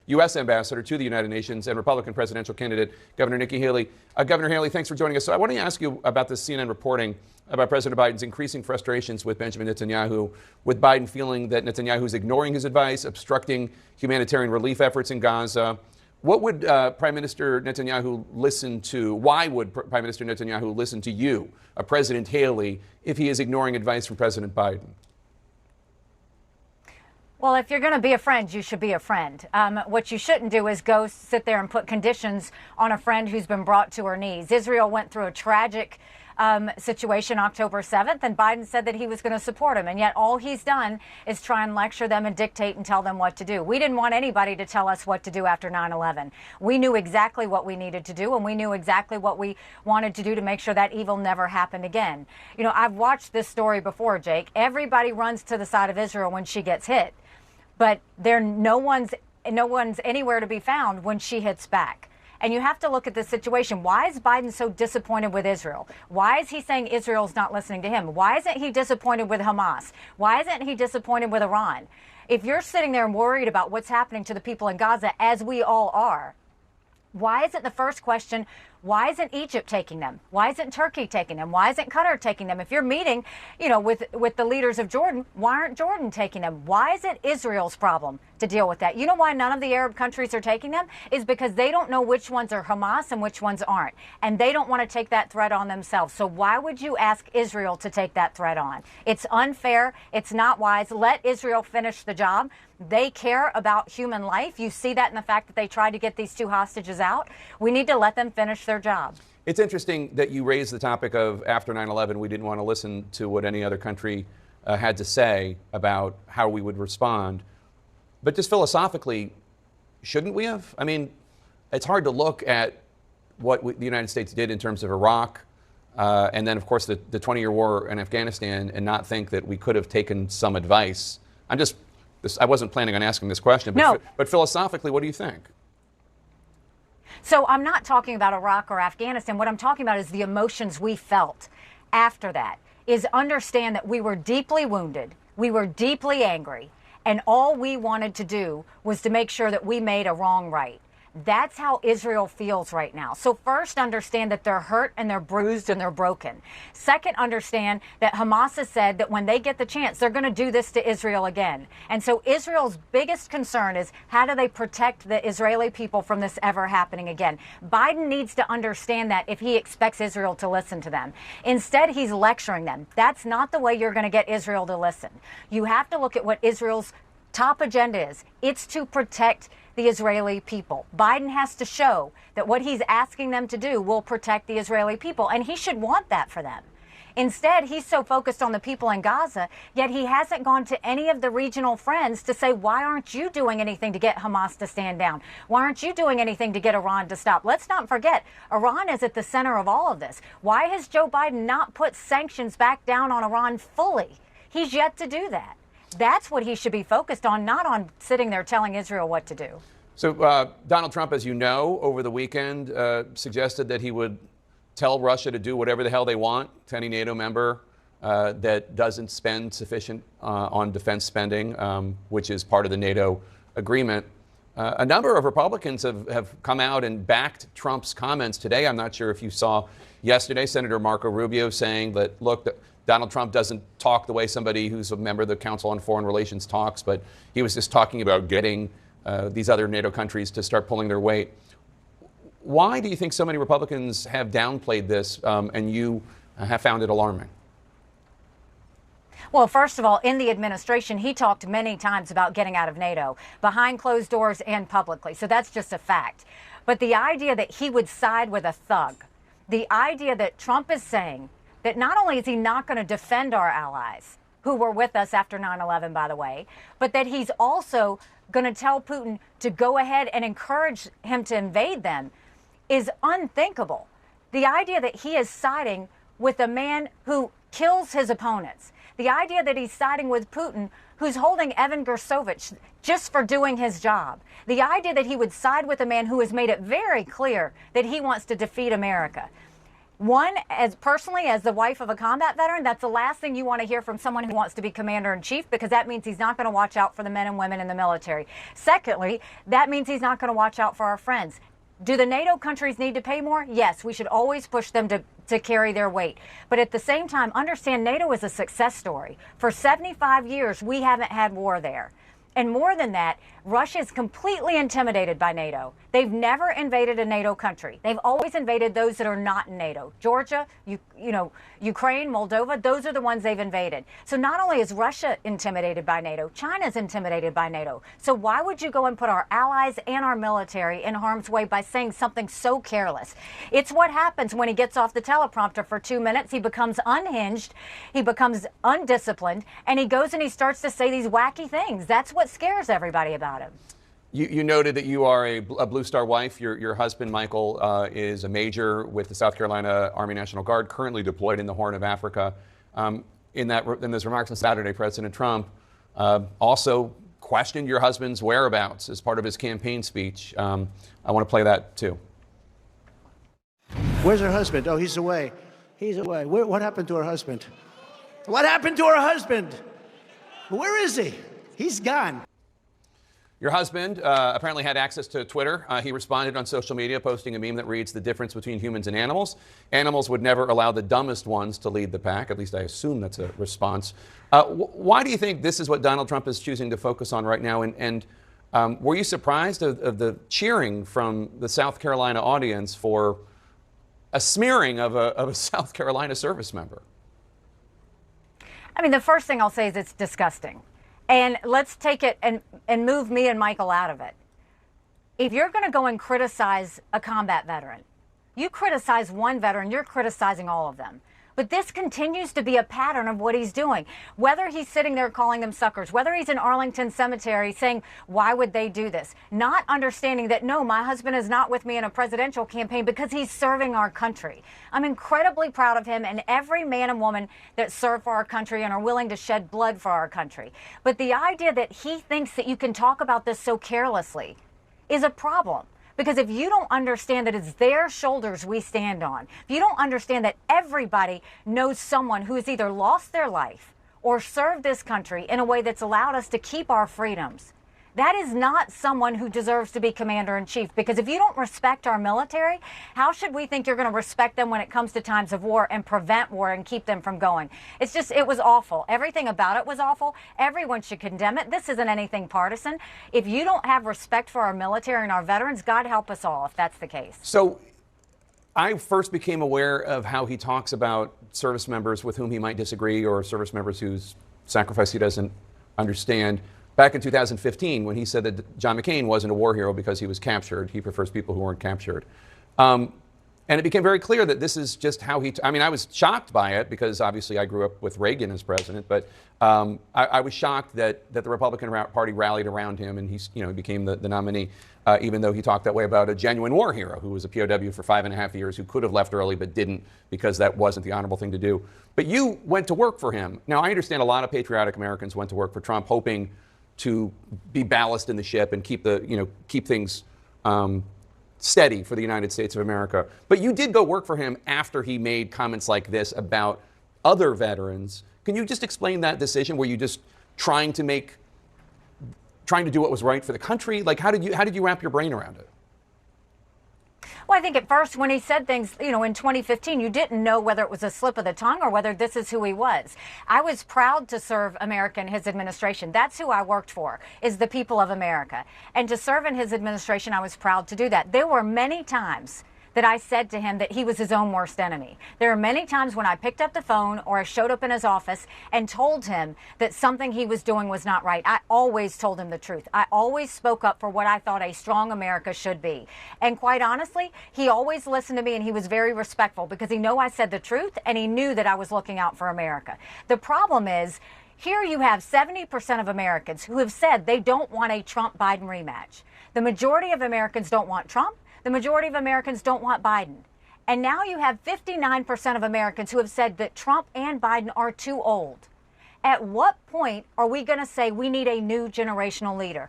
U.S. ambassador to the United Nations and Republican presidential candidate, Governor Nikki Haley. Governor Haley, thanks for joining us. So I want to ask you about this CNN reporting about President Biden's increasing frustrations with Benjamin Netanyahu, with Biden feeling that Netanyahu is ignoring his advice, obstructing humanitarian relief efforts in Gaza. What would Prime Minister Netanyahu listen to? Why would Prime Minister Netanyahu listen to you, President Haley, if he is ignoring advice from President Biden? Well, if you're going to be a friend, you should be a friend. What you shouldn't do is go sit there and put conditions on a friend who's been brought to her knees. Israel went through a tragic situation October 7th, and Biden said that he was going to support him. And yet all he's done is try and lecture them and dictate and tell them what to do. We didn't want anybody to tell us what to do after 9/11. We knew exactly what we needed to do, and we knew exactly what we wanted to do to make sure that evil never happened again. You know, I've watched this story before, Jake. Everybody runs to the side of Israel when she gets hit, but no one's anywhere to be found when she hits back. And you have to look at this situation. Why is Biden so disappointed with Israel? Why is he saying Israel's not listening to him? Why isn't he disappointed with Hamas? Why isn't he disappointed with Iran? If you're sitting there and worried about what's happening to the people in Gaza, as we all are, why isn't the first question, why isn't Egypt taking them? Why isn't Turkey taking them? Why isn't Qatar taking them? If you're meeting, with the leaders of Jordan, why aren't Jordan taking them? Why is it Israel's problem to deal with that? You know why none of the Arab countries are taking them? Is because they don't know which ones are Hamas and which ones aren't. And they don't want to take that threat on themselves. So why would you ask Israel to take that threat on? It's unfair. It's not wise. Let Israel finish the job. They care about human life. You see that in the fact that they tried to get these two hostages out. We need to let them finish their job. It's interesting that you raised the topic of after 9/11, we didn't want to listen to what any other country had to say about how we would respond. But just philosophically, shouldn't we have? I mean, it's hard to look at what the United States did in terms of Iraq and then, of course, the 20-year war in Afghanistan and not think that we could have taken some advice. I wasn't planning on asking this question, but, no. But philosophically, what do you think? So I'm not talking about Iraq or Afghanistan. What I'm talking about is the emotions we felt after that, is understand that we were deeply wounded. We were deeply angry. And all we wanted to do was to make sure that we made a wrong right. That's how Israel feels right now. So first, understand that they're hurt and they're bruised and they're broken. Second, understand that Hamas has said that when they get the chance, they're going to do this to Israel again. And so Israel's biggest concern is how do they protect the Israeli people from this ever happening again? Biden needs to understand that if he expects Israel to listen to them. Instead, he's lecturing them. That's not the way you're going to get Israel to listen. You have to look at what Israel's top agenda is. It's to protect the Israeli people. Biden has to show that what he's asking them to do will protect the Israeli people, and he should want that for them. Instead, he's so focused on the people in Gaza, yet he hasn't gone to any of the regional friends to say, why aren't you doing anything to get Hamas to stand down? Why aren't you doing anything to get Iran to stop? Let's not forget, Iran is at the center of all of this. Why has Joe Biden not put sanctions back down on Iran fully? He's yet to do that. That's what he should be focused on, not on sitting there telling Israel what to do. So Donald Trump, as you know, over the weekend suggested that he would tell Russia to do whatever the hell they want to any NATO member that doesn't spend sufficient on defense spending, which is part of the NATO agreement. A number of Republicans have come out and backed Trump's comments today. I'm not sure if you saw yesterday, Senator Marco Rubio saying that, look, Donald Trump doesn't talk the way somebody who's a member of the Council on Foreign Relations talks, but he was just talking about getting these other NATO countries to start pulling their weight. Why do you think so many Republicans have downplayed this and you have found it alarming? Well, first of all, in the administration, he talked many times about getting out of NATO, behind closed doors and publicly. So that's just a fact. But the idea that he would side with a thug, the idea that Trump is saying that not only is he not going to defend our allies, who were with us after 9/11, by the way, but that he's also going to tell Putin to go ahead and encourage him to invade them is unthinkable. The idea that he is siding with a man who kills his opponents, the idea that he's siding with Putin, who's holding Evan Gersovich just for doing his job, the idea that he would side with a man who has made it very clear that he wants to defeat America. One, as personally, as the wife of a combat veteran, that's the last thing you want to hear from someone who wants to be commander in chief, because that means he's not going to watch out for the men and women in the military. Secondly, that means he's not going to watch out for our friends. Do the NATO countries need to pay more? Yes, we should always push them to carry their weight. But at the same time, understand NATO is a success story. For 75 years, we haven't had war there. And more than that, Russia is completely intimidated by NATO. They've never invaded a NATO country. They've always invaded those that are not in NATO. Georgia, Ukraine, Moldova, those are the ones they've invaded. So not only is Russia intimidated by NATO, China's intimidated by NATO. So why would you go and put our allies and our military in harm's way by saying something so careless? It's what happens when he gets off the teleprompter for 2 minutes. He becomes unhinged, he becomes undisciplined, and he goes and he starts to say these wacky things. That's what scares everybody about him. You noted that you are a Blue Star wife. Your husband, Michael, is a major with the South Carolina Army National Guard, currently deployed in the Horn of Africa. In those remarks on Saturday, President Trump also questioned your husband's whereabouts as part of his campaign speech. I want to play that, too. Where's her husband? Oh, he's away. He's away. What happened to her husband? What happened to her husband? Where is he? He's gone. Your husband apparently had access to Twitter. He responded on social media, posting a meme that reads, "The difference between humans and animals. Animals would never allow the dumbest ones to lead the pack." At least I assume that's a response. Why do you think this is what Donald Trump is choosing to focus on right now? And were you surprised of the cheering from the South Carolina audience for a smearing of a South Carolina service member? I mean, the first thing I'll say is it's disgusting. And let's take it and move me and Michael out of it. If you're going to go and criticize a combat veteran, you criticize one veteran, you're criticizing all of them. But this continues to be a pattern of what he's doing. Whether he's sitting there calling them suckers, whether he's in Arlington Cemetery saying, why would they do this? Not understanding that, no, my husband is not with me in a presidential campaign because he's serving our country. I'm incredibly proud of him and every man and woman that serve for our country and are willing to shed blood for our country. But the idea that he thinks that you can talk about this so carelessly is a problem. Because if you don't understand that it's their shoulders we stand on, if you don't understand that everybody knows someone who has either lost their life or served this country in a way that's allowed us to keep our freedoms, that is not someone who deserves to be commander-in-chief. Because if you don't respect our military, how should we think you're going to respect them when it comes to times of war and prevent war and keep them from going? It's just, it was awful. Everything about it was awful. Everyone should condemn it. This isn't anything partisan. If you don't have respect for our military and our veterans, God help us all if that's the case. So I first became aware of how he talks about service members with whom he might disagree or service members whose sacrifice he doesn't understand. Back in 2015, when he said that John McCain wasn't a war hero because he was captured. He prefers people who weren't captured. And it became very clear that this is just how he, I mean, I was shocked by it because obviously I grew up with Reagan as president, but I was shocked that the Republican Party rallied around him and he became the nominee, even though he talked that way about a genuine war hero who was a POW for 5.5 years, who could have left early but didn't because that wasn't the honorable thing to do. But you went to work for him. Now, I understand a lot of patriotic Americans went to work for Trump hoping to be ballast in the ship and keep things steady for the United States of America. But you did go work for him after he made comments like this about other veterans. Can you just explain that decision? Were you just trying to do what was right for the country? Like, how did you wrap your brain around it? Well, I think at first when he said things, in 2015, you didn't know whether it was a slip of the tongue or whether this is who he was. I was proud to serve America in his administration. That's who I worked for, is the people of America. And to serve in his administration, I was proud to do that. There were many times that I said to him that he was his own worst enemy. There are many times when I picked up the phone or I showed up in his office and told him that something he was doing was not right. I always told him the truth. I always spoke up for what I thought a strong America should be. And quite honestly, he always listened to me and he was very respectful because he knew I said the truth and he knew that I was looking out for America. The problem is, here you have 70% of Americans who have said they don't want a Trump-Biden rematch. The majority of Americans don't want Trump. The majority of Americans don't want Biden. And now you have 59% of Americans who have said that Trump and Biden are too old. At what point are we going to say we need a new generational leader?